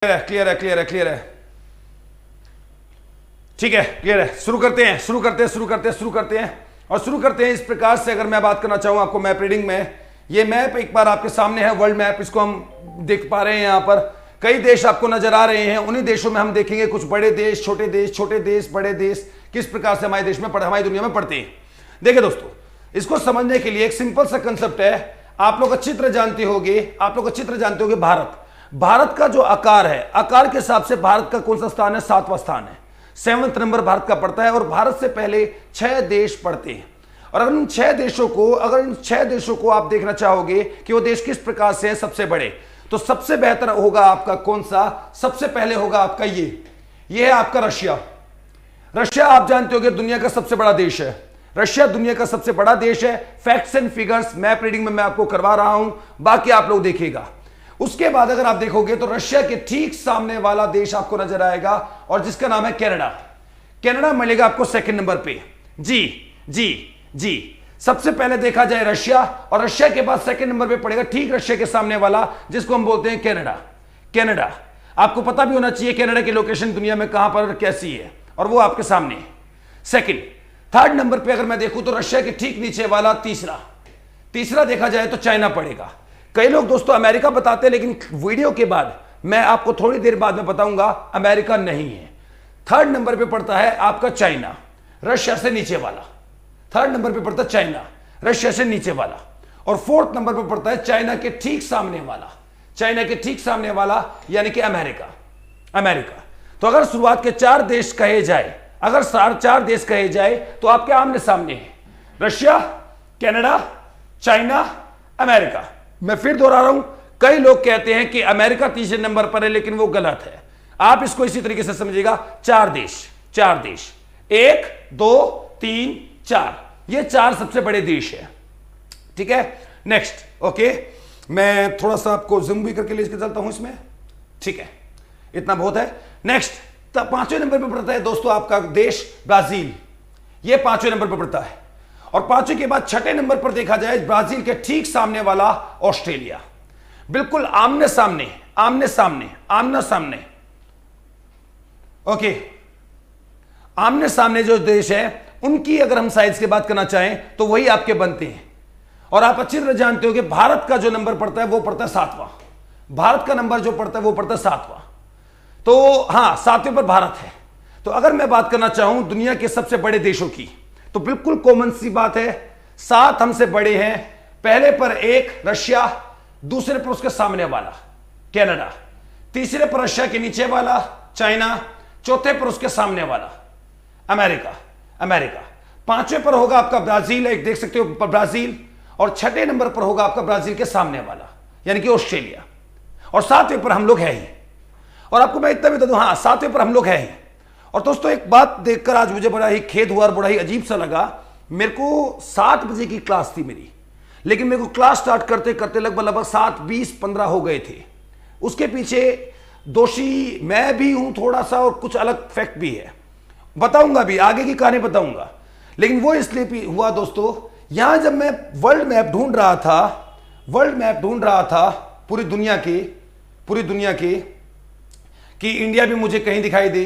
Clear है clear है clear है। ठीक है, क्लियर है। शुरू करते हैं शुरू करते हैं शुरू करते हैं शुरू करते हैं और शुरू करते हैं इस प्रकार से। अगर मैं बात करना चाहूं आपको मैप रीडिंग में, ये मैप एक बार आपके सामने है, वर्ल्ड मैप, इसको हम देख पा रहे हैं। यहां पर कई देश आपको नजर आ रहे हैं। उन्हीं देशों में हम देखेंगे कुछ बड़े देश, छोटे देश, बड़े देश किस प्रकार से हमारे देश में हमारी दुनिया में पड़ते हैं। देखिए दोस्तों, इसको समझने के लिए एक सिंपल सा कंसेप्ट है। आप लोग अच्छी तरह जानते होंगे भारत का जो आकार है, आकार के हिसाब से भारत का कौन सा स्थान है? 7वां स्थान है। 7वां नंबर भारत का पड़ता है और भारत से पहले 6 देश पड़ते हैं। और अगर इन 6 देशों को आप देखना चाहोगे कि वो देश किस प्रकार से है सबसे बड़े, तो सबसे बेहतर होगा आपका कौन सा? सबसे पहले होगा आपका ये है आपका रशिया। रशिया आप जानते होंगे दुनिया का सबसे बड़ा देश है। रशिया दुनिया का सबसे बड़ा देश है। Facts and figures map reading में मैं आपको करवा रहा हूं, बाकी आप लोग देखिएगा। उसके बाद अगर आप देखोगे तो रशिया के ठीक सामने वाला देश आपको नजर आएगा और जिसका नाम है कनाडा। कनाडा मिलेगा आपको 2nd नंबर पे। जी सबसे पहले देखा जाए रशिया, और रशिया के बाद 2nd नंबर पे पड़ेगा ठीक रशिया के सामने वाला जिसको हम बोलते हैं कनाडा। आपको पता भी होना चाहिए कनाडा की लोकेशन दुनिया में कहां पर कैसी है, और वो आपके सामने है। 3rd नंबर पे अगर मैं देखूं तो रशिया के ठीक नीचे वाला तीसरा देखा जाए तो चाइना पड़ेगा। कई लोग दोस्तों अमेरिका बताते हैं, लेकिन वीडियो के बाद मैं आपको थोड़ी देर बाद में बताऊंगा अमेरिका नहीं है। 3rd नंबर पे पड़ता है आपका चाइना, रशिया से नीचे वाला। 3rd नंबर पे पड़ता है चाइना, रशिया से नीचे वाला। और 4th नंबर पे पड़ता है चाइना के ठीक सामने वाला, यानी कि अमेरिका। तो अगर शुरुआत के 4 देश कहे जाए, तो आपके आमने सामने है रशिया, कनाडा, चाइना, अमेरिका। मैं फिर दोहरा रहा हूं, कई लोग कहते हैं कि अमेरिका 3रे नंबर पर है, लेकिन वो गलत है। आप इसको इसी तरीके से समझिएगा, 4 देश 1 2 3 4, ये 4 सबसे बड़े देश है। ठीक है, नेक्स्ट। ओके, मैं थोड़ा सा आपको जूम भी करके लेके चलता हूं इसमें। ठीक है, इतना बहुत है। नेक्स्ट, 5वें नंबर पर पड़ता है दोस्तों आपका देश ब्राजील। ये 5वें नंबर पर पड़ता है। और 5वें के बाद 6ठे नंबर पर देखा जाए ब्राजील के ठीक सामने वाला ऑस्ट्रेलिया। बिल्कुल आमने सामने। ओके, आमने सामने जो देश है उनकी अगर हम साइज की बात करना चाहें तो वही आपके बनते हैं। और आप अच्छी तरह जानते हो कि भारत का जो नंबर पड़ता है वो पड़ता है 7वां। भारत का नंबर जो पड़ता है वो पड़ता है 7वां। तो हां, 7वें पर भारत है। तो अगर मैं बात करना चाहूं दुनिया के सबसे बड़े देशों की, तो बिल्कुल कॉमन सी बात है, 7 हमसे बड़े हैं। पहले पर 1 रशिया, दूसरे पर उसके सामने वाला कनाडा, तीसरे पर रशिया के नीचे वाला चाइना, चौथे पर उसके सामने वाला अमेरिका। 5वें पर होगा आपका ब्राजील, एक देख सकते हो ब्राजील। और 6ठे नंबर पर होगा आपका ब्राजील के सामने वाला, यानी कि ऑस्ट्रेलिया। और 7वें पर हम लोग हैं ही। और आपको मैं इतना भी बता दूं, हां 7वें पर हम लोग हैं ही। और दोस्तों एक बात देखकर आज मुझे बड़ा ही खेद हुआ और बड़ा ही अजीब सा लगा। मेरे को 7 बजे की क्लास थी मेरी, लेकिन मेरे को क्लास स्टार्ट करते करते लगभग 7:20-15 हो गए थे। उसके पीछे दोषी मैं भी हूं थोड़ा सा, और कुछ अलग फैक्ट भी है, बताऊंगा भी, आगे की कहानी बताऊंगा। लेकिन वो इसलिए भी हुआ दोस्तों, यहां जब मैं वर्ल्ड मैप ढूंढ रहा था पूरी दुनिया के कि इंडिया भी मुझे कहीं दिखाई दे,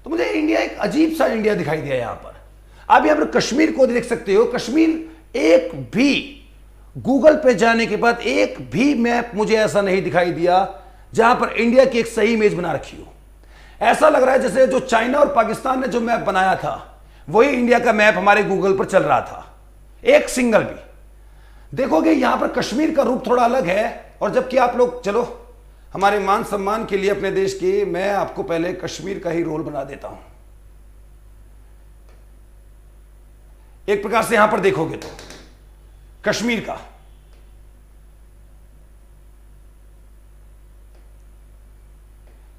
तो मुझे इंडिया एक अजीब सा इंडिया दिखाई दिया। यहां पर आप यहां पर कश्मीर को देख सकते हो। कश्मीर एक भी गूगल पे जाने के बाद एक भी मैप मुझे ऐसा नहीं दिखाई दिया जहां पर इंडिया की एक सही इमेज बना रखी हो। ऐसा लग रहा है जैसे जो चाइना और पाकिस्तान ने जो मैप बनाया था वही इंडिया का मैप हमारे गूगल पर चल रहा था, एक सिंगल भी। देखोगे यहां पर कश्मीर का रूप थोड़ा अलग है। और जबकि आप लोग, चलो हमारे मान सम्मान के लिए अपने देश के, मैं आपको पहले कश्मीर का ही रोल बना देता हूं। एक प्रकार से यहां पर देखोगे तो कश्मीर का,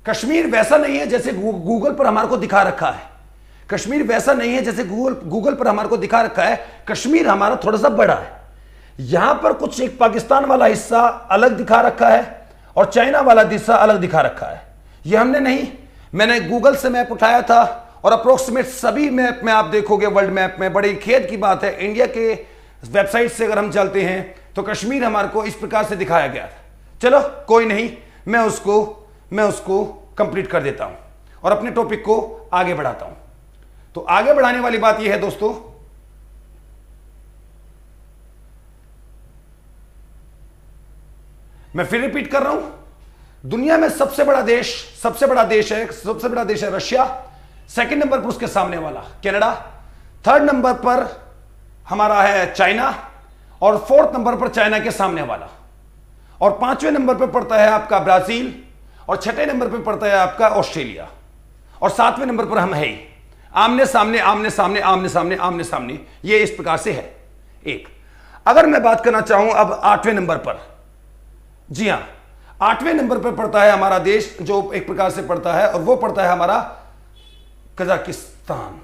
कश्मीर वैसा नहीं है जैसे गूगल पर हमारे को दिखा रखा है। कश्मीर हमारा थोड़ा सा बड़ा है। यहां पर कुछ एक पाकिस्तान वाला हिस्सा अलग दिखा रखा है और चाइना वाला हिस्सा अलग दिखा रखा है। यह हमने नहीं, मैंने गूगल से मैप उठाया था और अप्रोक्सीमेट सभी मैप में आप देखोगे वर्ल्ड मैप में, बड़ी खेद की बात है, इंडिया के वेबसाइट से अगर हम चलते हैं तो कश्मीर हमारे को इस प्रकार से दिखाया गया था। चलो कोई नहीं, मैं उसको मैं उसको कंप्लीट कर देता हूं और अपने टॉपिक को आगे बढ़ाता हूं। तो आगे बढ़ाने वाली बात यह है दोस्तों, मैं फिर रिपीट कर रहा हूं, दुनिया में सबसे बड़ा देश है रशिया। सेकंड नंबर पर उसके सामने वाला कनाडा, थर्ड नंबर पर हमारा है चाइना, और फोर्थ नंबर पर चाइना के सामने वाला, और पांचवें नंबर पर पड़ता है आपका ब्राजील, और छठे नंबर पर पड़ता है आपका ऑस्ट्रेलिया, और सातवें नंबर पर हम है ही। आमने सामने आमने सामने आमने सामने आमने सामने, ये इस प्रकार से है एक। अगर मैं बात करना चाहूं अब आठवें नंबर पर, जी हां, आठवें नंबर पर पड़ता है हमारा देश जो एक प्रकार से पड़ता है, और वो पड़ता है हमारा कजाकिस्तान।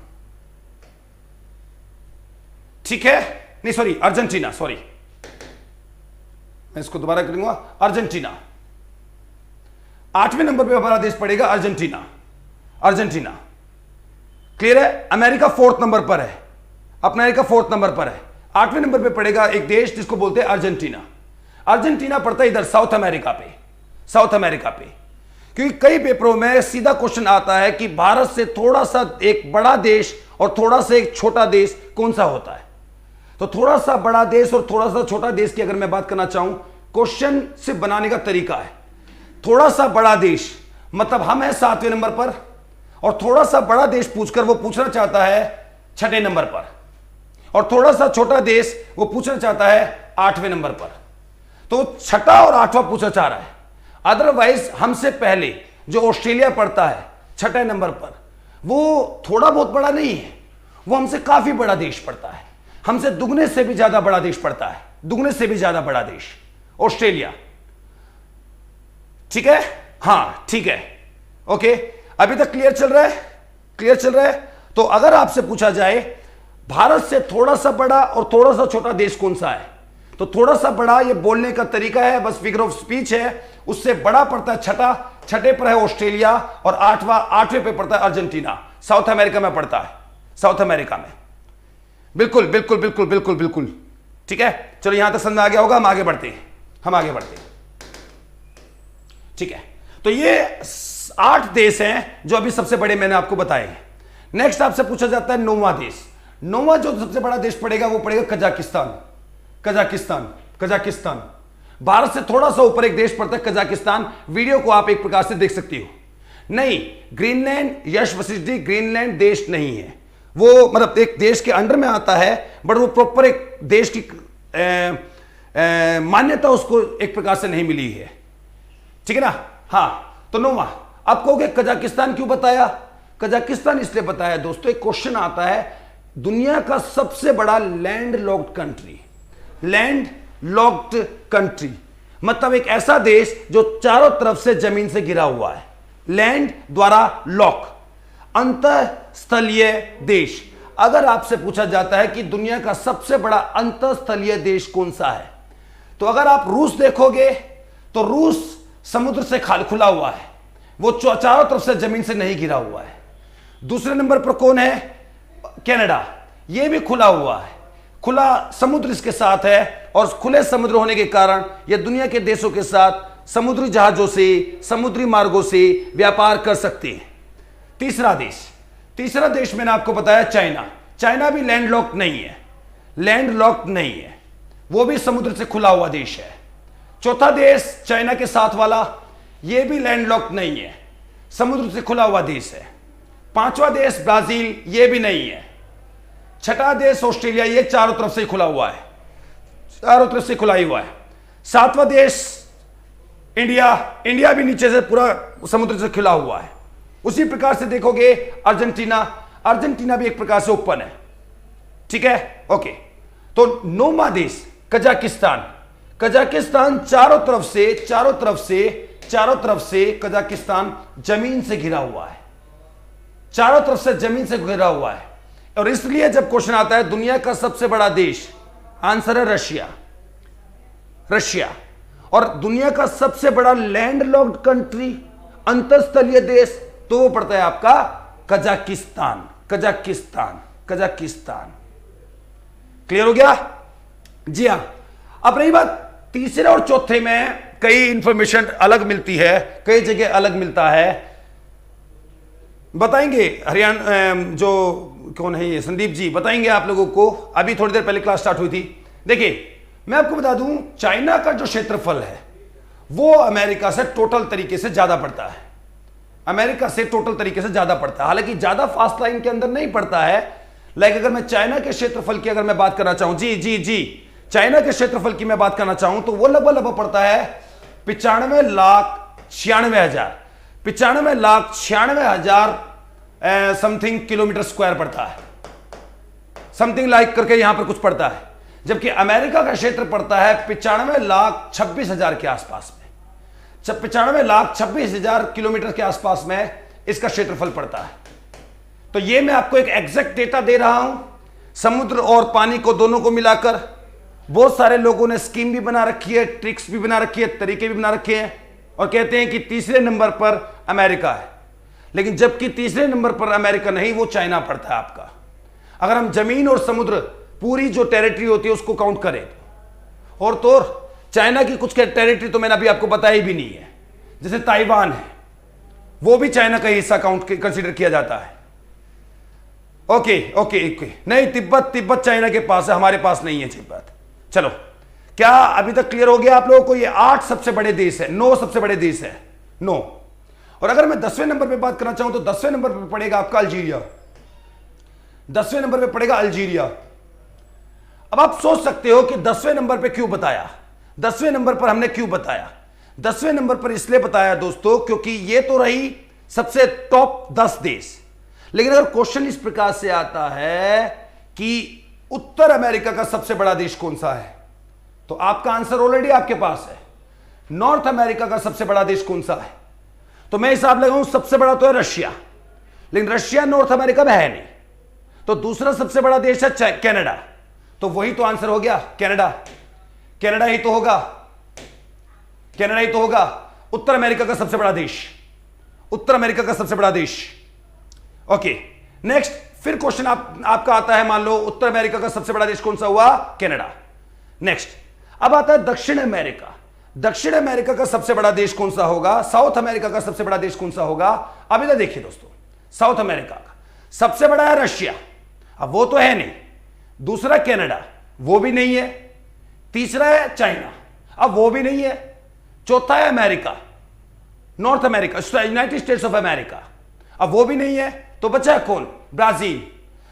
ठीक है, नहीं सॉरी, अर्जेंटीना, सॉरी, मैं इसको दोबारा करूंगा, अर्जेंटीना। आठवें नंबर पर हमारा देश पड़ेगा अर्जेंटीना। अर्जेंटीना क्लियर है। अमेरिका फोर्थ नंबर पर है, अमेरिका फोर्थ नंबर पर है। आठवें नंबर पर पड़ेगा एक देश जिसको बोलते हैं अर्जेंटीना। अर्जेंटीना पड़ता है इधर साउथ अमेरिका पे, साउथ अमेरिका पे, क्योंकि कई पेपरों में सीधा क्वेश्चन आता है कि भारत से थोड़ा सा एक बड़ा देश और थोड़ा सा एक छोटा देश कौन सा होता है। तो थोड़ा सा बड़ा देश और थोड़ा सा छोटा देश की अगर मैं बात करना चाहूं, क्वेश्चन से बनाने का तरीका है, थोड़ा सा बड़ा देश मतलब हम हैं सातवें नंबर पर, और थोड़ा सा बड़ा देश पूछकर वो पूछना चाहता है छठे नंबर पर, और थोड़ा सा छोटा देश वो पूछना चाहता है आठवें नंबर पर। तो छठा और आठवां पूछना चाह रहा है। अदरवाइज हमसे पहले जो ऑस्ट्रेलिया पड़ता है छठे नंबर पर, वो थोड़ा बहुत बड़ा नहीं है, वो हमसे काफी बड़ा देश पड़ता है, हमसे दुगने से भी ज्यादा बड़ा देश पड़ता है, दुगने से भी ज्यादा बड़ा देश ऑस्ट्रेलिया। ठीक है, हां ठीक है, ओके, अभी तक क्लियर चल रहा है, क्लियर चल रहा है। तो अगर आपसे पूछा जाए भारत से थोड़ा सा बड़ा और थोड़ा सा छोटा देश कौन सा है, तो थोड़ा सा बड़ा ये बोलने का तरीका है, बस फिगर ऑफ स्पीच है। उससे बड़ा पड़ता है छठा, छठे पर है ऑस्ट्रेलिया, और आठवें पे पड़ता है अर्जेंटीना, साउथ अमेरिका में पड़ता है, साउथ अमेरिका में। बिल्कुल बिल्कुल बिल्कुल बिल्कुल बिल्कुल ठीक है। चलो यहां तक समझ में आ गया होगा, हम आगे बढ़ते हैं, हम आगे बढ़ते हैं। ठीक है, तो ये 8 देश हैं जो अभी सबसे बड़े मैंने आपको बताए हैं। नेक्स्ट आपसे पूछा जाता है 9वां देश। 9वां जो सबसे बड़ा देश पड़ेगा वो पड़ेगा कजाकिस्तान। कजाकिस्तान, कजाकिस्तान भारत से थोड़ा सा ऊपर एक देश पड़ता है कजाकिस्तान। वीडियो को आप एक प्रकार से देख सकती हो। नहीं, ग्रीनलैंड, यश वशिष्ठ जी, ग्रीनलैंड देश नहीं है, वो मतलब एक देश के अंडर में आता है, बट वो प्रॉपर एक देश की मान्यता उसको एक प्रकार से नहीं मिली है। ठीक है ना। हाँ, तो 9वां। अब कहोगे कजाकिस्तान क्यों बताया? कजाकिस्तान इसलिए बताया दोस्तों, एक क्वेश्चन आता है, दुनिया का सबसे बड़ा land locked country, land locked country मतलब एक ऐसा देश जो चारों तरफ से जमीन से घिरा हुआ है, लैंड द्वारा लॉक, अंतःस्थलीय देश। अगर आपसे पूछा जाता है कि दुनिया का सबसे बड़ा अंतःस्थलीय देश कौन सा है, तो अगर आप रूस देखोगे तो रूस समुद्र से खुला हुआ है, वो चारों तरफ से जमीन से नहीं घिरा हुआ है। दूसरे नंबर पर कौन है? कनाडा, ये भी खुला हुआ है, खुला समुद्र इसके साथ है, और खुले समुद्र होने के कारण यह दुनिया के देशों के साथ समुद्री जहाजों से, समुद्री मार्गों से व्यापार कर सकते हैं। तीसरा देश मैंने आपको बताया चाइना। चाइना भी लैंडलॉक्ड नहीं है, लैंडलॉक्ड नहीं है, वो भी समुद्र से खुला हुआ देश है। चौथा देश चाइना के साथ वाला, यह भी लैंडलॉक्ड नहीं है, समुद्र से खुला हुआ देश है। पांचवा देश ब्राजील, यह भी नहीं है। छठा देश ऑस्ट्रेलिया, यह चारों तरफ से खुला हुआ है, चारों तरफ से खुला ही हुआ है। सातवां देश इंडिया, इंडिया भी नीचे से पूरा समुद्र से खुला हुआ है। उसी प्रकार से देखोगे अर्जेंटीना, अर्जेंटीना भी एक प्रकार से ओपन है। ठीक है, ओके। तो 9वां देश कजाकिस्तान। कजाकिस्तान चारों तरफ से कजाकिस्तान जमीन से घिरा हुआ है, चारों तरफ से जमीन से घिरा हुआ है। और इसलिए जब क्वेश्चन आता है दुनिया का सबसे बड़ा देश, आंसर है रशिया, रशिया। और दुनिया का सबसे बड़ा लैंड लॉक्ड कंट्री, अंतःस्थलीय देश, तो वो पड़ता है आपका कजाकिस्तान, कजाकिस्तान, कजाकिस्तान। क्लियर हो गया? जी हां। अब रही बात तीसरे और चौथे में कई इंफॉर्मेशन अलग मिलती है, कई जगह अलग मिलता है। बताएंगे हरियाणा जो कौन है ये संदीप जी बताएंगे आप लोगों को। अभी थोड़ी देर पहले क्लास स्टार्ट हुई थी। देखिए मैं आपको बता दूं, चाइना का जो क्षेत्रफल है वो अमेरिका से टोटल तरीके से ज्यादा पड़ता है। अमेरिका से टोटल तरीके से ज्यादा पड़ता है, हालांकि ज्यादा फास्ट लाइन के अंदर नहीं पड़ता है। लाइक अगर मैं चाइना के क्षेत्रफल की अगर मैं बात करना चाहूं, जी चाइना के क्षेत्रफल की मैं बात करना चाहूं तो वो लगभग पड़ता है 95,96,000 समथिंग किलोमीटर स्क्वायर पड़ता है, समथिंग लाइक करके यहां पर कुछ पड़ता है। जबकि अमेरिका का क्षेत्र पड़ता है 95,26,000 के आसपास में, 95,26,000 किलोमीटर के आसपास में इसका क्षेत्रफल पड़ता है। तो ये मैं आपको एक एग्जैक्ट डेटा दे रहा हूं, समुद्र और पानी को दोनों को मिलाकर। बहुत सारे लोगों ने स्कीम भी बना रखी है, ट्रिक्स भी बना रखी है, तरीके भी बना रखे हैं और कहते हैं कि तीसरे नंबर पर अमेरिका है, लेकिन जबकि तीसरे नंबर पर अमेरिका नहीं, वो चाइना पड़ता है आपका। अगर हम जमीन और समुद्र पूरी जो टेरिटरी होती है उसको काउंट करें और तो चाइना की कुछ टेरिटरी तो मैंने अभी आपको बताई भी नहीं है, जैसे ताइवान है वो भी चाइना का हिस्सा कंसीडर किया जाता है। ओके नहीं, तिब्बत चाइना के पास है, हमारे पास नहीं है तिब्बत। चलो, क्या अभी तक क्लियर हो गया आप लोगों को? ये 8 सबसे बड़े देश है, 9 सबसे बड़े देश है, 9। और अगर मैं 10वें नंबर पे बात करना चाहूं तो 10वें नंबर पे पड़ेगा आपका अल्जीरिया। 10वें नंबर पे पड़ेगा अल्जीरिया। अब आप सोच सकते हो कि 10वें नंबर पे क्यों बताया, 10वें नंबर पर हमने क्यों बताया? 10वें नंबर पर इसलिए बताया दोस्तों क्योंकि ये तो रही सबसे टॉप 10 देश, लेकिन अगर क्वेश्चन इस प्रकार से आता है कि उत्तर अमेरिका का सबसे बड़ा देश कौन सा है, तो आपका आंसर ऑलरेडी आपके पास है। नॉर्थ अमेरिका का सबसे बड़ा देश कौन सा है? तो मैं हिसाब लगाऊं सबसे बड़ा तो है रशिया, लेकिन रशिया नॉर्थ अमेरिका में है नहीं। तो दूसरा सबसे बड़ा देश है कनाडा, तो वही तो आंसर हो गया, कनाडा ही तो होगा, कनाडा ही तो होगा उत्तर अमेरिका का सबसे बड़ा देश, उत्तर अमेरिका का सबसे बड़ा देश। ओके, नेक्स्ट फिर क्वेश्चन आपका आता है, मान लो उत्तर अमेरिका का सबसे बड़ा देश कौन सा हुआ? कनाडा। नेक्स्ट अब आता है दक्षिण अमेरिका। दक्षिण अमेरिका का सबसे बड़ा देश कौन सा होगा? साउथ अमेरिका का सबसे बड़ा देश कौन सा होगा? अब इधर देखिए दोस्तों, साउथ अमेरिका का सबसे बड़ा है रशिया, अब वो तो है नहीं। दूसरा कनाडा, वो भी नहीं है। तीसरा है चाइना, अब वो भी नहीं है। चौथा है America, north America, United states of America, अब वो भी नहीं है। तो बचा कौन? ब्राजील।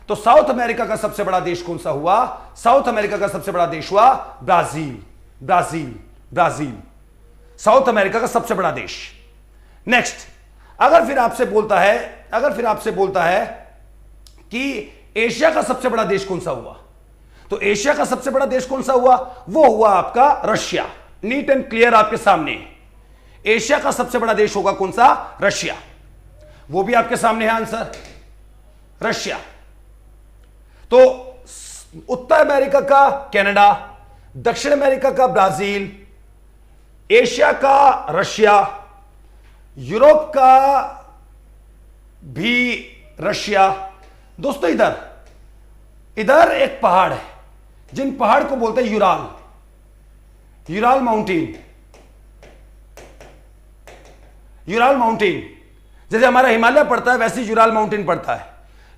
तो साउथ अमेरिका का सबसे बड़ा देश कौन सा हुआ? साउथ अमेरिका का सबसे बड़ा देश हुआ ब्राजील, साउथ अमेरिका का सबसे बड़ा देश। नेक्स्ट, अगर फिर आपसे बोलता है कि एशिया का सबसे बड़ा देश कौन सा हुआ, तो एशिया का सबसे बड़ा देश कौन सा हुआ? वो हुआ आपका रशिया। नीट एंड क्लियर आपके सामने है, एशिया का सबसे बड़ा देश होगा कौन सा? रशिया। वो भी आपके सामने है आंसर, रशिया। तो उत्तर अमेरिका का कनाडा, दक्षिण अमेरिका का ब्राजील, एशिया का रशिया, यूरोप का भी रशिया। दोस्तों इधर एक पहाड़ है, जिन पहाड़ को बोलते हैं यूराल माउंटेन। जैसे हमारा हिमालय पड़ता है वैसे यूराल माउंटेन पड़ता है।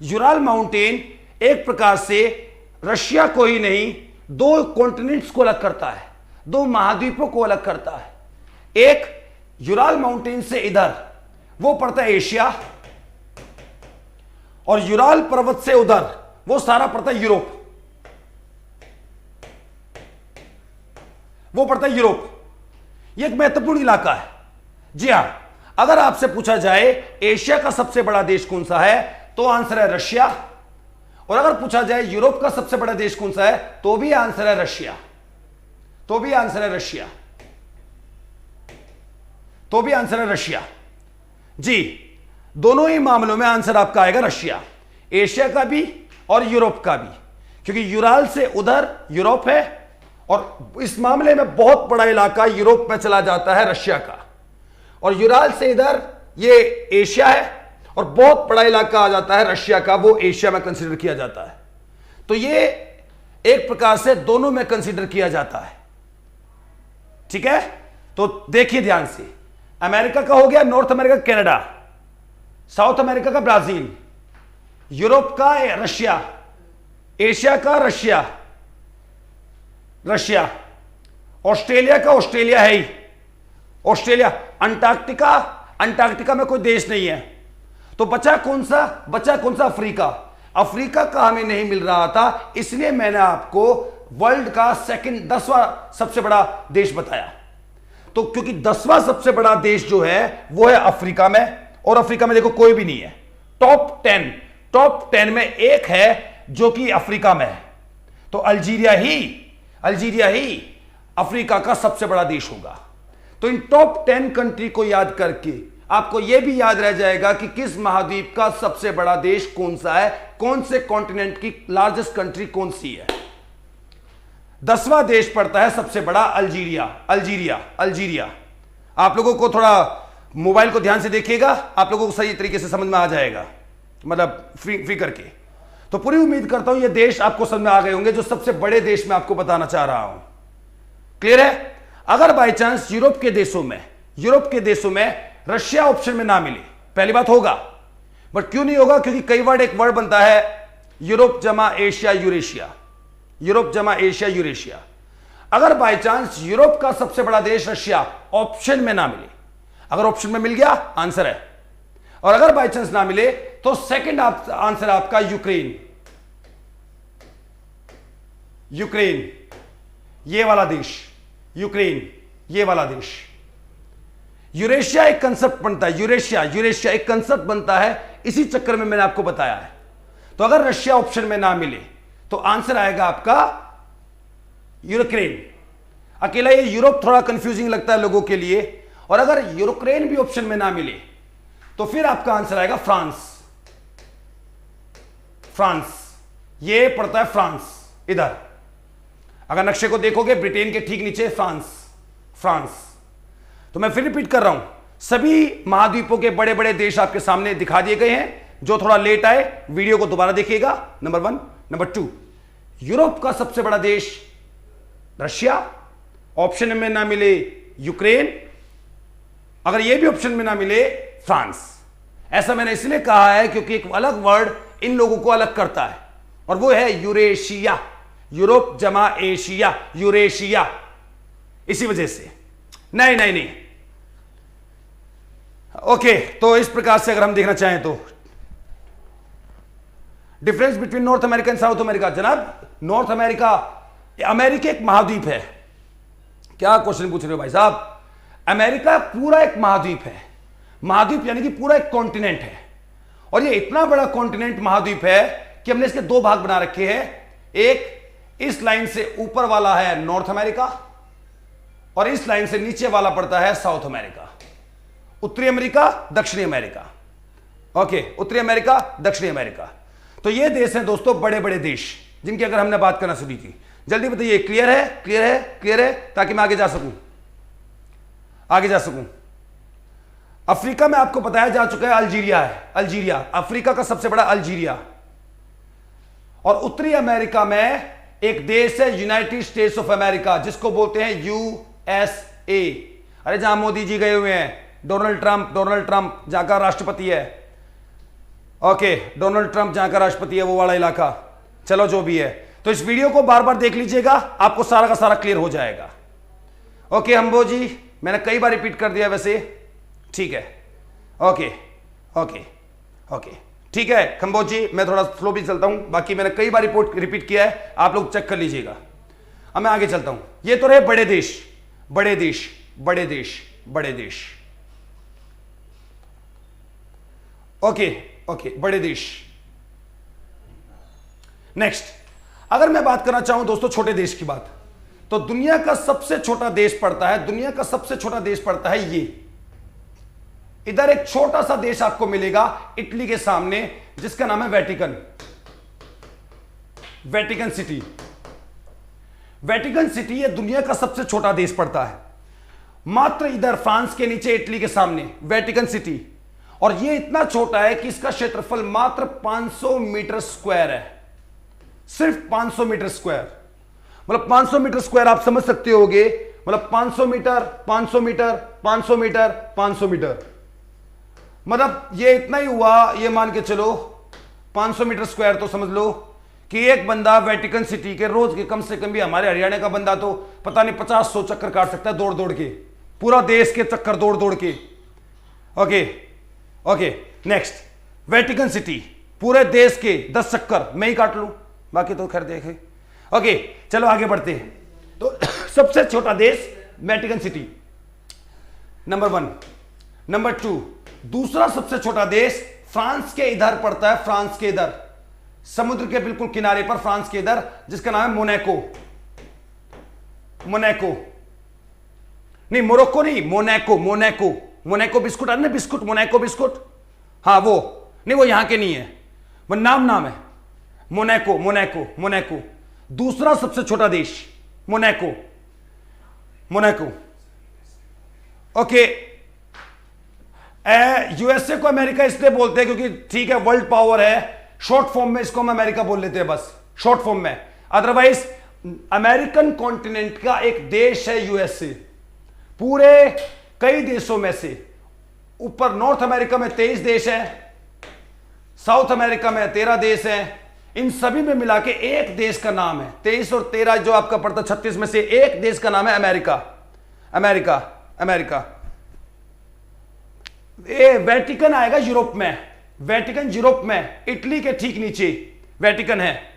यूराल माउंटेन एक प्रकार से रशिया को ही नहीं, 2 कॉन्टिनेंट्स को अलग करता है, 2 महाद्वीपों को अलग करता है। एक यूराल माउंटेन से इधर वो पड़ता है एशिया, और यूराल पर्वत से उधर वो सारा पड़ता है यूरोप, वो पड़ता है यूरोप। ये एक महत्वपूर्ण इलाका है। जी हां, अगर आपसे पूछा जाए एशिया का सबसे बड़ा देश कौन सा है, तो आंसर है रशिया। और अगर पूछा जाए यूरोप का सबसे बड़ा देश कौन सा है, तो भी आंसर है रशिया, तो भी आंसर है रशिया। जी, दोनों ही मामलों में आंसर आपका आएगा रशिया, एशिया का भी और यूरोप का भी, क्योंकि यूराल से उधर यूरोप है, और इस मामले में बहुत बड़ा इलाका यूरोप में चला जाता है रशिया का, और यूराल से इधर ये एशिया है, और बहुत बड़ा इलाका आ जाता है रशिया का, वो एशिया में कंसीडर किया जाता है। तो ये एक प्रकार से दोनों में कंसीडर किया जाता है, ठीक है। तो देखिए ध्यान से, अमेरिका का हो गया, north America Canada, south America का ब्राजील, यूरोप का रशिया, एशिया का रशिया, ऑस्ट्रेलिया का ऑस्ट्रेलिया है ही, ऑस्ट्रेलिया, अंटार्कटिका में कोई देश नहीं है। तो बचा कौन सा अफ्रीका। अफ्रीका का हमें नहीं मिल रहा था, इसलिए मैंने आपको वर्ल्ड का 10वां सबसे बड़ा देश बताया। तो क्योंकि 10वां सबसे बड़ा देश जो है वो है अफ्रीका में, और अफ्रीका में देखो कोई भी नहीं है। टॉप 10 में एक है जो कि अफ्रीका में है, तो अल्जीरिया ही अफ्रीका का सबसे बड़ा देश होगा। तो इन टॉप 10 कंट्री को याद करके आपको यह भी याद रह जाएगा कि किस महाद्वीप का सबसे बड़ा देश कौन सा है, कौन से कॉन्टिनेंट की लार्जेस्ट कंट्री कौन सी है। 10वां देश पड़ता है सबसे बड़ा अल्जीरिया। आप लोगों को थोड़ा मोबाइल को ध्यान से देखिएगा, आप लोगों को सही तरीके से समझ में आ जाएगा, मतलब फ्री करके। तो पूरी उम्मीद करता हूं ये देश आपको समझ में आ गए होंगे, जो सबसे बड़े देश मैं आपको बताना चाह रहा हूं। क्लियर है। अगर बाय चांस यूरोप के देशों में रशिया ऑप्शन में ना मिले, पहली बात होगा, बट क्यों नहीं होगा, क्योंकि कई बार एक वर्ड बनता है यूरोप जमा एशिया यूरेशिया। अगर बाय चांस यूरोप का सबसे बड़ा देश रशिया ऑप्शन में ना मिले, अगर ऑप्शन में मिल गया आंसर है, और अगर बाय चांस ना मिले तो सेकंड आंसर आपका यूक्रेन, ये वाला देश, यूरेशिया एक कंसेप्ट बनता है, यूरेशिया एक कंसेप्ट बनता है, इसी चक्कर में मैंने आपको बताया है। तो अगर रशिया ऑप्शन में ना मिले तो आंसर आएगा आपका यूक्रेन। अकेला ये यूरोप थोड़ा कंफ्यूजिंग लगता है लोगों के लिए, और अगर यूक्रेन भी ऑप्शन में ना मिले तो फिर आपका आंसर आएगा फ्रांस। ये पड़ता है फ्रांस इधर, अगर नक्शे को देखोगे ब्रिटेन के ठीक नीचे फ्रांस। तो मैं फिर रिपीट कर रहा हूं, सभी महाद्वीपों के बड़े बड़े देश आपके सामने दिखा दिए गए हैं। जो थोड़ा लेट आए वीडियो को दोबारा देखिएगा, नंबर 1। नंबर 2, यूरोप का सबसे बड़ा देश रशिया, ऑप्शन में ना मिले यूक्रेन, अगर यह भी ऑप्शन में ना मिले फ्रांस। ऐसा मैंने इसलिए कहा है क्योंकि एक अलग वर्ड इन लोगों को अलग करता है, और वो है यूरेशिया, यूरोप जमा एशिया, यूरेशिया। इसी वजह से नहीं। ओके, तो इस प्रकार से अगर हम देखना चाहें तो difference between north America and south America. जनाब, नॉर्थ अमेरिका एक महाद्वीप है। क्या क्वेश्चन पूछ रहे हो भाई साहब? अमेरिका पूरा एक महाद्वीप है, महाद्वीप यानी कि पूरा एक कॉन्टिनेंट है, और ये इतना बड़ा कॉन्टिनेंट महाद्वीप है कि हमने इसके 2 भाग बना रखे हैं। एक इस लाइन से ऊपर वाला है नॉर्थ अमेरिका, और इस लाइन से नीचे वाला पड़ता है साउथ अमेरिका, उत्तरी अमेरिका, दक्षिणी अमेरिका। ओके, उत्तरी अमेरिका, दक्षिणी अमेरिका। तो ये देश हैं दोस्तों, बड़े बड़े देश, जिनकी अगर हमने बात करना शुरू की। जल्दी बताइए, क्लियर है, ताकि मैं आगे जा सकूं। अफ्रीका में आपको बताया जा चुका है अल्जीरिया, अफ्रीका का सबसे बड़ा अल्जीरिया। और उत्तरी अमेरिका में एक देश है यूनाइटेड स्टेट्स ऑफ अमेरिका, जिसको बोलते हैं USA। अरे जहां मोदी जी गए हुए हैं, डोनाल्ड ट्रंप जहां का राष्ट्रपति है। ओके, डोनाल्ड ट्रंप जहां का राष्ट्रपति है, वो वाला इलाका। चलो जो भी है, तो इस वीडियो को बार बार देख लीजिएगा, आपको सारा का सारा क्लियर हो जाएगा। ओके हम्बो जी, मैंने कई बार रिपीट कर दिया वैसे, ठीक है। ओके, ठीक है खंबोज जी, मैं थोड़ा स्लो भी चलता हूं, बाकी मैंने कई बार रिपीट किया है, आप लोग चेक कर लीजिएगा। अब मैं आगे चलता हूं। ये तो रहे बड़े देश। ओके, बड़े देश। नेक्स्ट, अगर मैं बात करना चाहूं दोस्तों छोटे देश की बात, तो दुनिया का सबसे छोटा देश पड़ता है ये। इधर एक छोटा सा देश आपको मिलेगा इटली के सामने, जिसका नाम है वेटिकन सिटी। ये दुनिया का सबसे छोटा देश पड़ता है, मात्र इधर फ्रांस के नीचे इटली के सामने वेटिकन सिटी। और ये इतना छोटा है कि इसका क्षेत्रफल मात्र 500 मीटर स्क्वायर है, सिर्फ 500 मीटर स्क्वायर। मतलब 500 मीटर स्क्वायर आप समझ सकते होगे, मतलब 500 मीटर, 500 मीटर, 500 मीटर, 500 मीटर, मतलब ये इतना ही हुआ। ये मान के चलो 500 मीटर स्क्वायर, तो समझ लो कि एक बंदा वेटिकन सिटी के रोज के कम से कम भी, हमारे हरियाणा का बंदा तो पता नहीं 50-100 चक्कर काट सकता है दौड़ दौड़ के, पूरा देश के चक्कर दौड़ दौड़ के। Okay okay, next, Vatican city पूरे देश के 10 चक्कर मैं ही काट लूं, बाकी तो खैर देखे। ओके चलो आगे बढ़ते हैं। तो सबसे छोटा देश वेटिकन सिटी, नंबर 1। नंबर 2, दूसरा सबसे छोटा देश फ्रांस के इधर पड़ता है, फ्रांस के इधर, समुद्र के बिल्कुल किनारे पर, फ्रांस के इधर, जिसका नाम है मोनाको। मोनाको नहीं, मोरक्को नहीं, मोनाको। मोनाको, मोनाको बिस्कुट है ना, बिस्कुट, मोनाको बिस्कुट, हाँ वो नहीं, वो यहां के नहीं है, वो नाम है मोनाको। मोनाको, मोनाको दूसरा सबसे छोटा देश, मोनाको, मोनाको। ओके, यूएसए को अमेरिका इसलिए बोलते हैं क्योंकि ठीक है वर्ल्ड पावर है, शॉर्ट फॉर्म में इसको हम अमेरिका बोल लेते हैं बस, शॉर्ट फॉर्म में। अदरवाइज अमेरिकन कॉन्टिनेंट का एक देश है यूएसए, पूरे कई देशों में से। ऊपर नॉर्थ अमेरिका में 23 देश है, साउथ अमेरिका में 13 देश हैं, इन सभी में मिला के एक देश का नाम है, 23 और 13 जो आपका पड़ता 36 में से एक देश का नाम है अमेरिका। America, America. वेटिकन आएगा यूरोप में, वेटिकन यूरोप में, इटली के ठीक नीचे वेटिकन है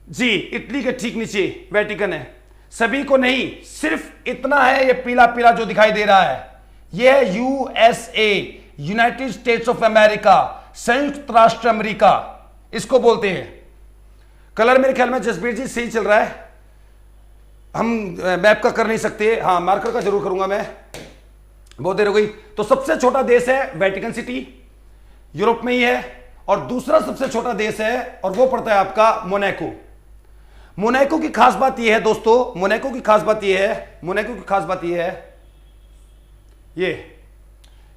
जी, इटली के ठीक नीचे वेटिकन है। सभी को नहीं, सिर्फ इतना है, ये पीला पीला जो दिखाई दे रहा है, ये है USA, United states of America, संयुक्त राष्ट्र अमेरिका, इसको बोलते हैं। कलर मेरे ख्याल में जसबीर जी सही चल रहा है, हम मैप का कर नहीं सकते, हाँ मार्कर का जरूर करूंगा मैं, बहुत देर हो गई। तो सबसे छोटा देश है वेटिकन सिटी, यूरोप में ही है, और दूसरा सबसे छोटा देश है और वो पड़ता है आपका मोनाको। मोनाको की खास बात यह है दोस्तों, मोनाको की खास बात यह है, मोनाको की खास बात यह है, ये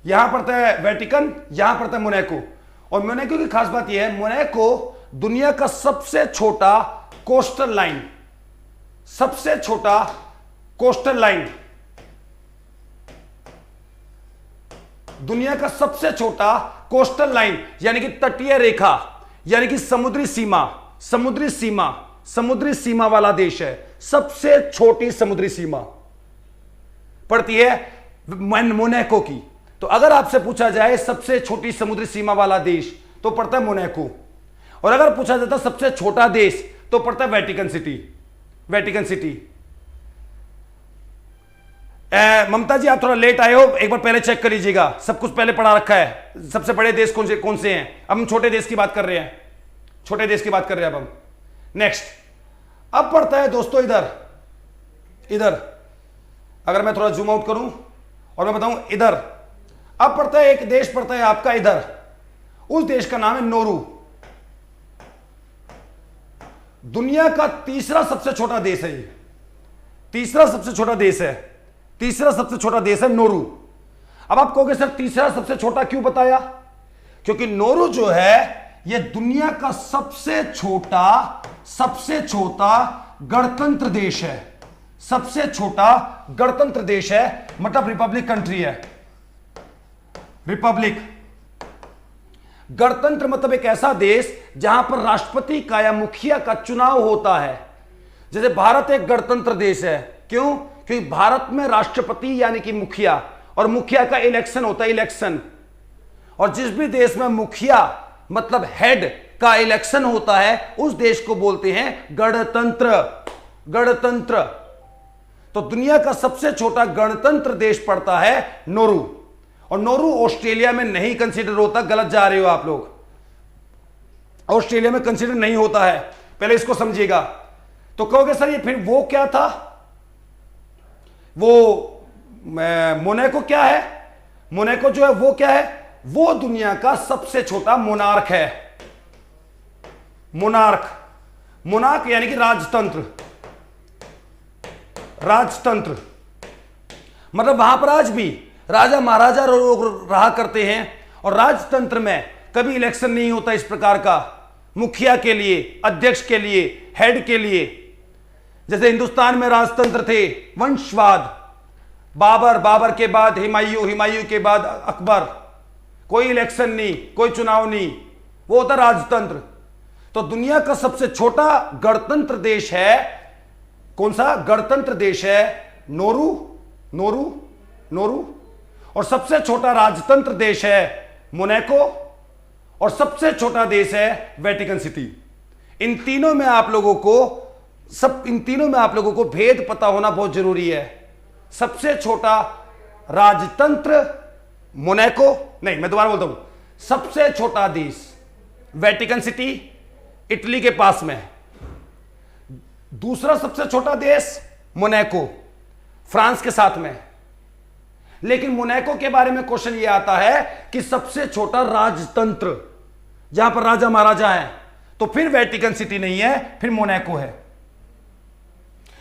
यहां पड़ता है वेटिकन, यहां पड़ता है मोनाको। और मोनाको की खास बात यह है, मोनाको दुनिया का सबसे छोटा कोस्टल लाइन, सबसे छोटा कोस्टल लाइन, दुनिया का सबसे छोटा कोस्टल लाइन, यानी कि तटीय रेखा, यानी कि समुद्री सीमा, समुद्री सीमा, समुद्री सीमा वाला देश है। सबसे छोटी समुद्री सीमा पड़ती है मोनाको की। तो अगर आपसे पूछा जाए सबसे छोटी समुद्री सीमा वाला देश, तो पड़ता है मोनाको। और अगर पूछा जाता सबसे छोटा देश, तो पड़ता है वेटिकन सिटी, वेटिकन सिटी। ममता जी आप थोड़ा लेट आए हो, एक बार पहले चेक कर लीजिएगा, सब कुछ पहले पढ़ा रखा है। सबसे बड़े देश कौन से हैं, अब हम छोटे देश की बात कर रहे हैं, छोटे देश की बात कर रहे हैं अब हम। नेक्स्ट, अब पड़ता है दोस्तों इधर, इधर अगर मैं थोड़ा जूम आउट करूं और मैं बताऊं इधर, अब पड़ता है एक देश पड़ता है आपका इधर, उस देश का नाम है नोरू। दुनिया का तीसरा सबसे छोटा देश है ये, तीसरा सबसे छोटा देश है, तीसरा सबसे छोटा देश है नोरू। अब आप कहोगे सर तीसरा सबसे छोटा क्यों बताया, क्योंकि नोरू जो है ये दुनिया का सबसे छोटा गणतंत्र देश है, सबसे छोटा गणतंत्र देश है, मतलब रिपब्लिक कंट्री है। रिपब्लिक, गणतंत्र मतलब एक ऐसा देश जहां पर राष्ट्रपति का या मुखिया का चुनाव होता है। जैसे भारत एक गणतंत्र देश है, क्यों, क्योंकि भारत में राष्ट्रपति यानी कि मुखिया, और मुखिया का इलेक्शन होता है, इलेक्शन। और जिस भी देश में मुखिया मतलब हेड का इलेक्शन होता है, उस देश को बोलते हैं गणतंत्र, गणतंत्र। तो दुनिया का सबसे छोटा गणतंत्र देश पड़ता है नोरू, और नोरू ऑस्ट्रेलिया में नहीं कंसीडर होता, गलत जा रहे हो आप लोग, ऑस्ट्रेलिया में कंसीडर नहीं होता है, पहले इसको समझिएगा। तो कहोगे सर ये फिर वो क्या था, वो मोनाको क्या है, मोनाको जो है वो क्या है, वो दुनिया का सबसे छोटा मोनार्क है। मोनार्क, मोनार्क यानी कि राजतंत्र, राजतंत्र मतलब वहां पर आज भी राजा महाराजा लोग रहा करते हैं, और राजतंत्र में कभी इलेक्शन नहीं होता इस प्रकार का, मुखिया के लिए, अध्यक्ष के लिए, हेड के लिए। जैसे हिंदुस्तान में राजतंत्र थे, वंशवाद, बाबर के बाद हुमायूं के बाद अकबर, कोई इलेक्शन नहीं, कोई चुनाव नहीं, वो होता राजतंत्र। तो दुनिया का सबसे छोटा गणतंत्र देश है, कौन सा गणतंत्र देश है? नोरू। और सबसे छोटा राजतंत्र देश है मोनाको, और सबसे छोटा देश है वेटिकन सिटी। इन तीनों में आप लोगों को भेद पता होना बहुत जरूरी है। सबसे छोटा राजतंत्र मोनाको, नहीं मैं दोबारा बोलता हूं, सबसे छोटा देश वेटिकन सिटी, इटली के पास में। दूसरा सबसे छोटा देश मोनाको, फ्रांस के साथ में। लेकिन मोनाको के बारे में क्वेश्चन यह आता है कि सबसे छोटा राजतंत्र जहां पर राजा महाराजा है, तो फिर वेटिकन सिटी नहीं है, फिर मोनाको है।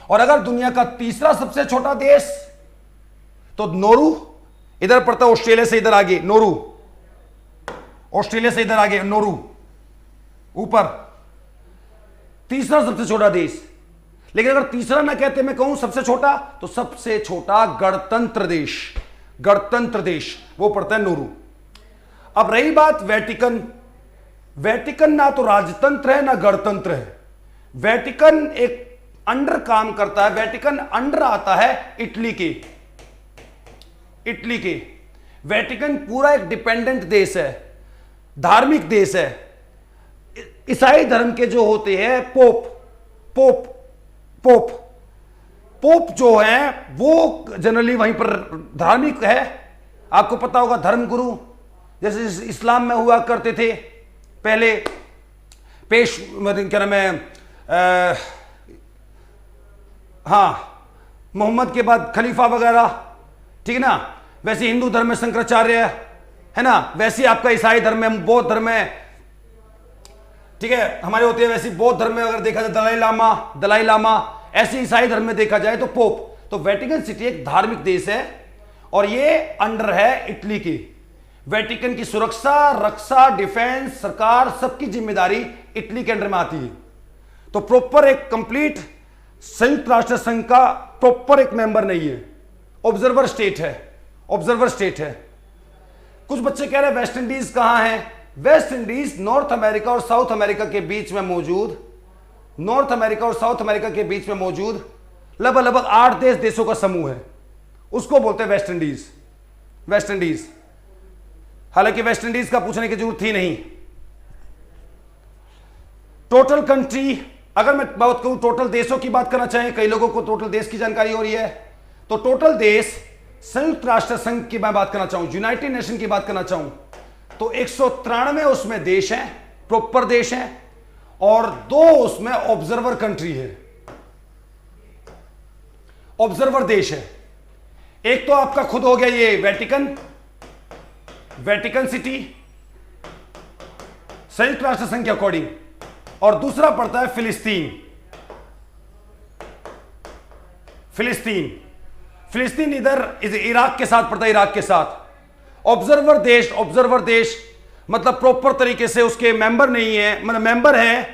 और अगर दुनिया का तीसरा सबसे छोटा देश, तो नोरू, इधर पड़ता है ऑस्ट्रेलिया से इधर आगे, नोरू, ऑस्ट्रेलिया से इधर आगे नोरू, ऊपर तीसरा सबसे छोटा देश। लेकिन अगर तीसरा ना कहते मैं कहूं सबसे छोटा, तो सबसे छोटा गणतंत्र देश वो पड़ता है नोरू। अब रही बात वेटिकन ना तो राजतंत्र है ना गणतंत्र है। वेटिकन एक अंडर काम करता है, वेटिकन अंडर आता है इटली के। वेटिकन पूरा एक डिपेंडेंट देश है, धार्मिक देश है। ईसाई धर्म के जो होते हैं पोप जो है वो जनरली वहीं पर धार्मिक है। आपको पता होगा धर्मगुरु जैसे इस्लाम में हुआ करते थे पहले, क्या नाम है, मोहम्मद के बाद खलीफा वगैरह, ठीक है ना। वैसे हिंदू धर्म में शंकराचार्य है ना, वैसे आपका ईसाई धर्म में, बौद्ध धर्म में, ठीक है, हमारे होते हैं। वैसे बौद्ध धर्म में अगर देखा जाए दलाई लामा, ऐसे ईसाई धर्म में देखा जाए तो पोप। तो वेटिकन सिटी एक धार्मिक देश है और ये अंडर है इटली की। वेटिकन की सुरक्षा, रक्षा, डिफेंस, सरकार, सबकी जिम्मेदारी इटली के अंडर में आती है। तो प्रॉपर एक कंप्लीट संयुक्त राष्ट्र संघ का प्रॉपर एक मेंबर नहीं है, ऑब्जर्वर स्टेट है। कुछ बच्चे कह रहे हैं वेस्ट इंडीज कहां है? वेस्ट इंडीज नॉर्थ अमेरिका और साउथ अमेरिका के बीच में मौजूद लगभग 8-10 देशों का समूह है, उसको बोलते हैं वेस्ट इंडीज। हालांकि वेस्ट इंडीज का पूछने की जरूरत थी नहीं। टोटल कंट्री, अगर मैं बात करूं टोटल देशों की बात करना चाहें, कई लोगों को टोटल देश की जानकारी हो रही है, तो टोटल देश संयुक्त राष्ट्र संघ की मैं बात करना चाहूं, यूनाइटेड नेशन की बात करना चाहूं, तो 193 उसमें देश हैं, प्रॉपर देश हैं, और 2 उसमें ऑब्जर्वर कंट्री है, ऑब्जर्वर देश है। एक तो आपका खुद हो गया ये वेटिकन सिटी संयुक्त राष्ट्र संघ के अकॉर्डिंग, और दूसरा पड़ता है फिलिस्तीन इधर इराक के साथ पड़ता है, इराक के साथ। ऑब्जर्वर देश मतलब प्रॉपर तरीके से उसके मेंबर नहीं है, मतलब मेंबर है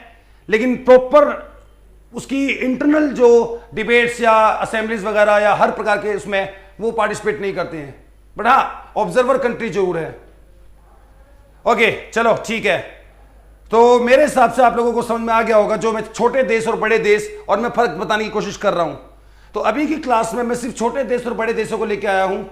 लेकिन प्रॉपर उसकी इंटरनल जो डिबेट्स या असेंबलीज वगैरह या हर प्रकार के उसमें वो पार्टिसिपेट नहीं करते हैं, बट हाँ ऑब्जर्वर कंट्री जरूर है। ओके चलो ठीक है, तो मेरे हिसाब से आप लोगों को समझ में आ गया होगा जो मैं छोटे देश और बड़े देश और मैं फर्क बताने की कोशिश कर रहा हूं। तो अभी की क्लास में मैं सिर्फ छोटे देश और बड़े देशों को लेकर आया हूं।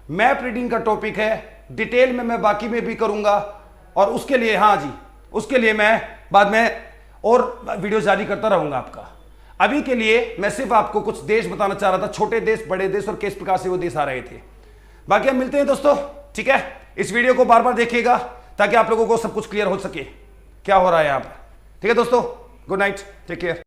मैप रीडिंग का टॉपिक है, डिटेल में मैं बाकी में भी करूंगा, और उसके लिए हाँ जी, उसके लिए मैं बाद में और वीडियो जारी करता रहूंगा आपका। अभी के लिए मैं सिर्फ आपको कुछ देश बताना चाह रहा था, छोटे देश, बड़े देश और किस प्रकार से वो देश आ रहे थे। बाकी हम मिलते हैं दोस्तों, ठीक है। इस वीडियो को बार बार देखिएगा ताकि आप लोगों को सब कुछ क्लियर हो सके क्या हो रहा है यहाँ पर, ठीक है दोस्तों। Good night, take care.